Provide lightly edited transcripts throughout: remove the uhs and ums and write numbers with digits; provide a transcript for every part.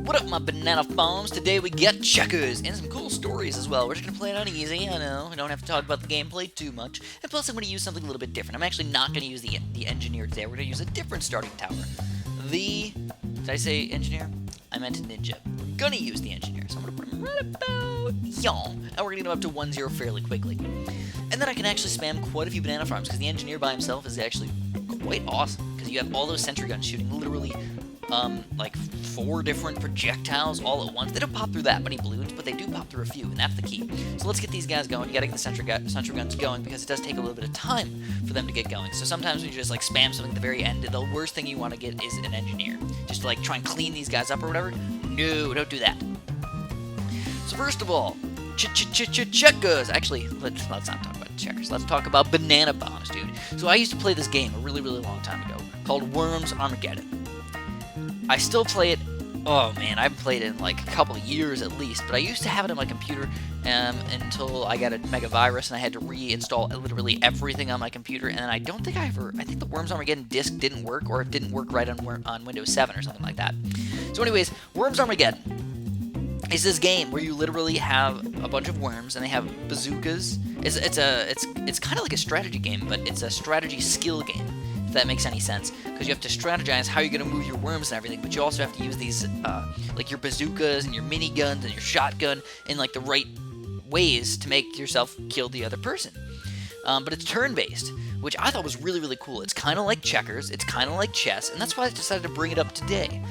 What up, my banana farms? Today we got checkers and some cool stories as well. We're just gonna play it on easy. I know I don't have to talk about the gameplay too much. And plus, I'm gonna use something a little bit different. I'm actually not gonna use the engineer today. We're gonna use a different starting tower. Did I say engineer? I meant ninja. We're gonna use the engineer, so I'm gonna put him right about y'all. And we're gonna get him up to 1-0 fairly quickly. And then I can actually spam quite a few banana farms because the engineer by himself is actually quite awesome. Because you have all those sentry guns shooting literally like 4 different projectiles all at once. They don't pop through that many balloons, but they do pop through a few, and that's the key. So let's get these guys going. You gotta get the sentry guns going because it does take a little bit of time for them to get going. So sometimes when you just like spam something at the very end, the worst thing you want to get is an engineer. Just to like try and clean these guys up or whatever. No, don't do that. So first of all, checkers. Actually, let's not talk about checkers. Let's talk about banana bombs, dude. So I used to play this game a really long time ago called Worms Armageddon. I still play it. Oh man, I haven't played it in like a couple of years at least, but I used to have it on my computer until I got a mega virus and I had to reinstall literally everything on my computer. And I don't think I think the Worms Armageddon disc didn't work, or it didn't work right on Windows 7 or something like that. So anyways, Worms Armageddon is this game where you literally have a bunch of worms and they have bazookas. It's kind of like a strategy game, but it's a strategy skill game. If that makes any sense, because you have to strategize how you're going to move your worms and everything, but you also have to use these, like your bazookas and your miniguns and your shotgun in like the right ways to make yourself kill the other person. But it's turn-based, which I thought was really cool. It's kind of like checkers, it's kind of like chess, and that's why I decided to bring it up today.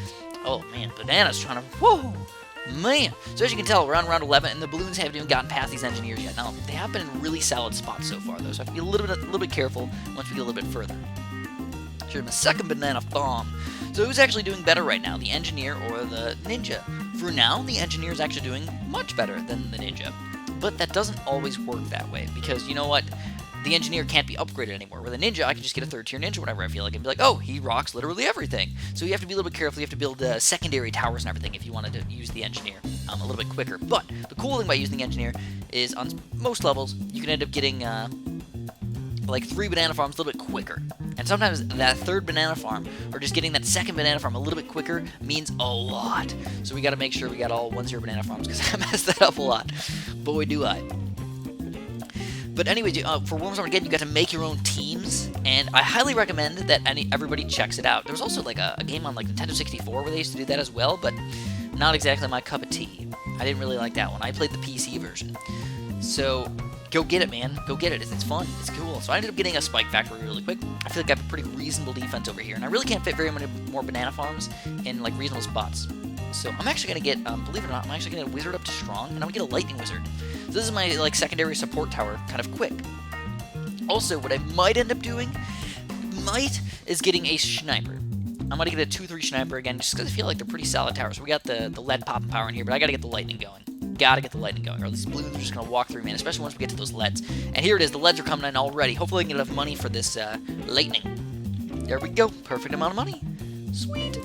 Oh man, Banana's trying to, whoa! Man! So as you can tell, we're on round 11, and the balloons haven't even gotten past these engineers yet. Now, they have been in really solid spots so far, though, so I have to be a little bit careful once we get a little bit further. Here's my second banana bomb. So who's actually doing better right now, the engineer or the ninja? For now, the engineer is actually doing much better than the ninja. But that doesn't always work that way, because you know what? The engineer can't be upgraded anymore. With a ninja, I can just get a 3rd tier ninja whenever I feel like, and be like, oh, he rocks literally everything. So you have to be a little bit careful. You have to build secondary towers and everything if you wanted to use the engineer a little bit quicker. But the cool thing about using the engineer is on most levels, you can end up getting like 3 banana farms a little bit quicker. And sometimes that 3rd banana farm, or just getting that 2nd banana farm a little bit quicker, means a lot. So we got to make sure we got all 1-0 banana farms, because I messed that up a lot. Boy, do I. But anyway, for Worms Armageddon, you got to make your own teams, and I highly recommend that everybody checks it out. There was also like a game on like Nintendo 64 where they used to do that as well, but not exactly my cup of tea. I didn't really like that one. I played the PC version. So go get it, man. Go get it. It's fun. It's cool. So I ended up getting a spike factory really quick. I feel like I have a pretty reasonable defense over here, and I really can't fit very many more banana farms in like reasonable spots. So I'm actually going to get, believe it or not, I'm actually going to wizard up to strong, and I'm going to get a lightning wizard. So this is my like secondary support tower, kind of quick. Also, what I might end up doing, is getting a sniper. I'm going to get a 2-3 sniper again, just because I feel like they're pretty solid towers. We got the lead popping power in here, but I got to get the lightning going. Gotta get the lightning going, or these balloons are just gonna walk through, man, especially once we get to those leads. And here it is, the leads are coming in already. Hopefully I can get enough money for this lightning. There we go, perfect amount of money. Sweet.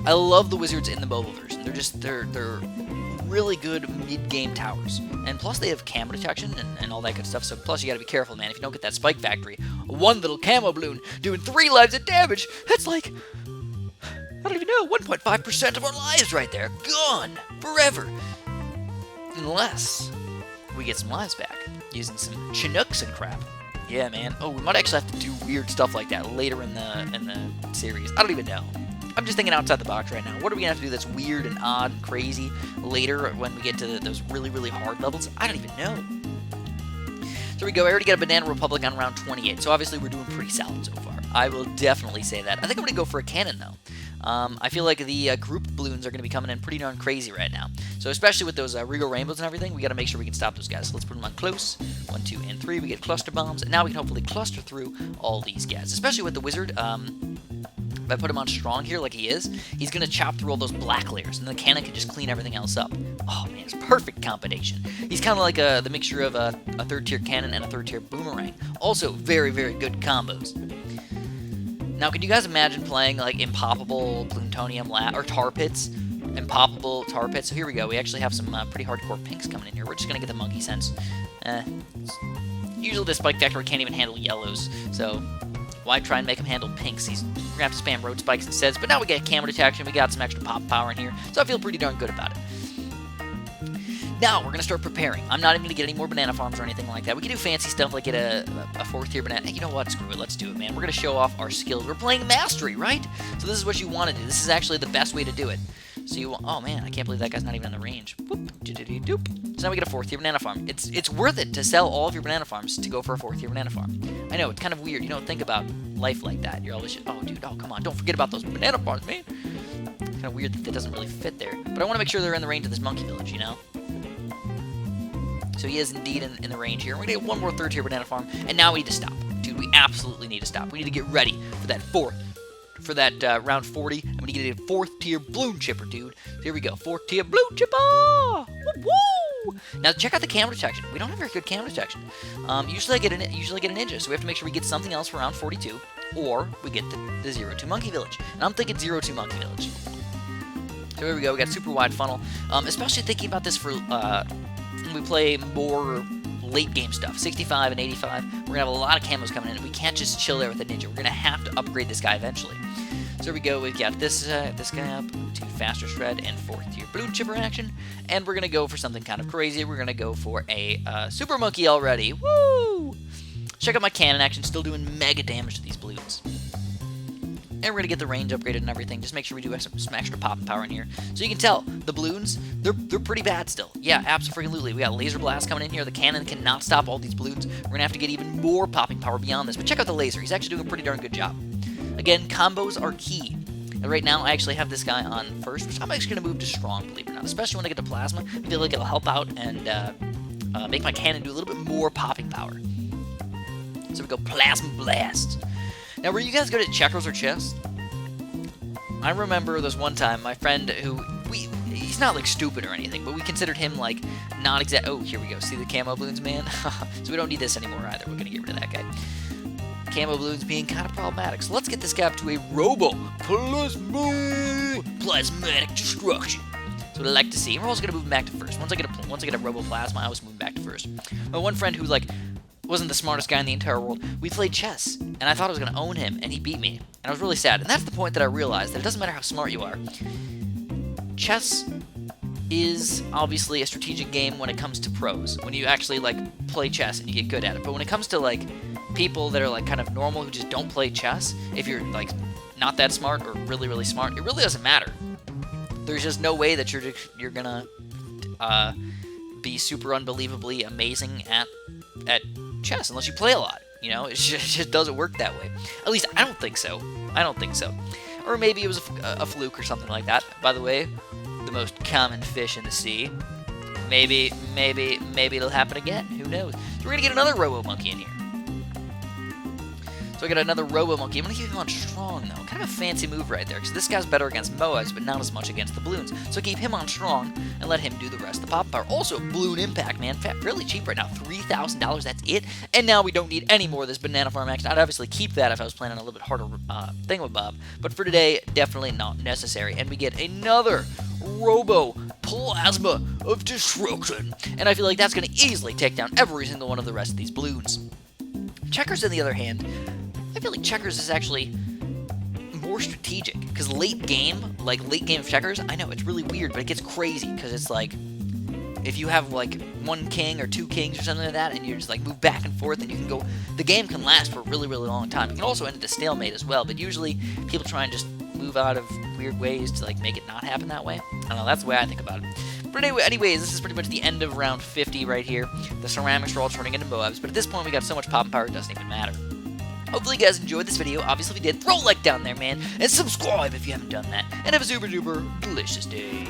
I love the wizards in the mobile version. They're really good mid-game towers. And plus they have camo detection and all that good stuff, so plus you gotta be careful, man. If you don't get that spike factory, one little camo balloon doing 3 lives of damage, that's like, I don't even know, 1.5% of our lives right there. Gone. Forever. Unless we get some lives back using some Chinooks and crap. Yeah, man. Oh, we might actually have to do weird stuff like that later in the series. I don't even know. I'm just thinking outside the box right now. What are we going to have to do that's weird and odd and crazy later when we get to those really hard levels? I don't even know. So here we go. I already got a Banana Republic on round 28, so obviously we're doing pretty solid so far. I will definitely say that. I think I'm going to go for a cannon, though. I feel like the group balloons are going to be coming in pretty darn crazy right now. So especially with those Regal Rainbows and everything, we got to make sure we can stop those guys. So let's put them on close. 1, 2, and 3. We get cluster bombs, and now we can hopefully cluster through all these guys. Especially with the wizard. If I put him on strong here like he is, he's going to chop through all those black layers, and the cannon can just clean everything else up. Oh man, it's a perfect combination. He's kind of like the mixture of a 3rd tier cannon and a 3rd tier boomerang. Also very good combos. Now, could you guys imagine playing, like, impoppable plutonium or tar pits? Impoppable tar pits. So here we go. We actually have some pretty hardcore pinks coming in here. We're just going to get the monkey sense. Usually the spike factory can't even handle yellows, so Why try and make him handle pinks? We're gonna have to spam road spikes instead. But now we got camo detection, we got some extra pop power in here, so I feel pretty darn good about it. Now, we're going to start preparing. I'm not even going to get any more banana farms or anything like that. We can do fancy stuff like get a 4th tier banana. Hey, you know what? Screw it. Let's do it, man. We're going to show off our skills. We're playing Mastery, right? So this is what you want to do. This is actually the best way to do it. So you want... Oh, man. I can't believe that guy's not even in the range. Boop, doop. So now we get a 4th tier banana farm. It's worth it to sell all of your banana farms to go for a 4th tier banana farm. I know, it's kind of weird. You don't think about life like that. You're always... Oh, dude. Oh, come on. Don't forget about those banana farms, man. Kind of weird that doesn't really fit there. But I want to make sure they're in the range of this monkey village, you know? So he is indeed in the range here. We're going to get one more 3rd tier banana farm, and now we need to stop. Dude, we absolutely need to stop. We need to get ready for that round 40, and we need to get a 4th tier bloon chipper, dude. So here we go, 4th tier bloon chipper! Woo-woo! Now check out the camo detection. We don't have very good camo detection. Usually I get a ninja, so we have to make sure we get something else for round 42, or we get the 0-2 monkey village. And I'm thinking 0-2 monkey village. So here we go, we got super wide funnel. Especially thinking about this for... when we play more late game stuff, 65 and 85, we're going to have a lot of camos coming in. We can't just chill there with a ninja. We're going to have to upgrade this guy eventually. So here we go. We've got this guy up to faster shred and 4th tier bloon chipper action. And we're going to go for something kind of crazy. We're going to go for a super monkey already. Woo! Check out my cannon action. Still doing mega damage to these bloons. And we're going to get the range upgraded and everything. Just make sure we do some extra pop and power in here. So you can tell, the bloons, they're pretty bad still. Yeah, absolutely. We got laser blast coming in here. The cannon cannot stop all these bloons. We're going to have to get even more popping power beyond this. But check out the laser. He's actually doing a pretty darn good job. Again, combos are key. And right now, I actually have this guy on first, which I'm actually going to move to strong, believe it or not. Especially when I get to plasma. I feel like it'll help out and make my cannon do a little bit more popping power. So we go plasma blast. Now, were you guys good at checkers or chess? I remember this one time, my friend who, he's not like stupid or anything, but we considered him like not exact. Oh, here we go. See the camo balloons, man? So we don't need this anymore either. We're going to get rid of that guy. Camo balloons being kind of problematic. So let's get this guy up to a plasmatic destruction. That's what I like to see. We're also going to move him back to first. Once I get a robo plasma, I always move him back to first. My one friend who like wasn't the smartest guy in the entire world, we played chess, and I thought I was going to own him, and he beat me. And I was really sad. And that's the point that I realized, that it doesn't matter how smart you are. Chess is obviously a strategic game when it comes to pros, when you actually, like, play chess and you get good at it. But when it comes to, like, people that are, like, kind of normal who just don't play chess, if you're, like, not that smart or really, really smart, it really doesn't matter. There's just no way that you're gonna be super unbelievably amazing at chess unless you play a lot. You know, it just doesn't work that way. At least I don't think so. Or maybe it was a fluke or something like that. By the way, the most common fish in the sea. Maybe it'll happen again. Who knows? So we're gonna get another Robo Monkey in here. So I got another Robo Monkey. I'm gonna keep him on strong though. Kind of a fancy move right there, because this guy's better against Moas, but not as much against the balloons. So keep him on strong and let him do the rest of the pop power. Also, bloon impact, man, fairly cheap right now, $3,000. That's it. And now we don't need any more of this banana farm action. I'd obviously keep that if I was playing on a little bit harder thingamabob, but for today, definitely not necessary. And we get another Robo Plasma of Destruction, and I feel like that's going to easily take down every single one of the rest of these balloons. Checkers, on the other hand, I feel like checkers is actually more strategic, because late game of checkers, I know, it's really weird, but it gets crazy, because it's like, if you have like one king or two kings or something like that, and you just like move back and forth, and you can go, the game can last for a really, really long time. It can also end at a stalemate as well, but usually people try and just move out of weird ways to like make it not happen that way. I don't know, that's the way I think about it. But anyways, this is pretty much the end of round 50 right here. The ceramics are all turning into Moabs, but at this point we got so much pop and power it doesn't even matter. Hopefully you guys enjoyed this video. Obviously if you did, throw a like down there, man, and subscribe if you haven't done that. And have a super duper delicious day.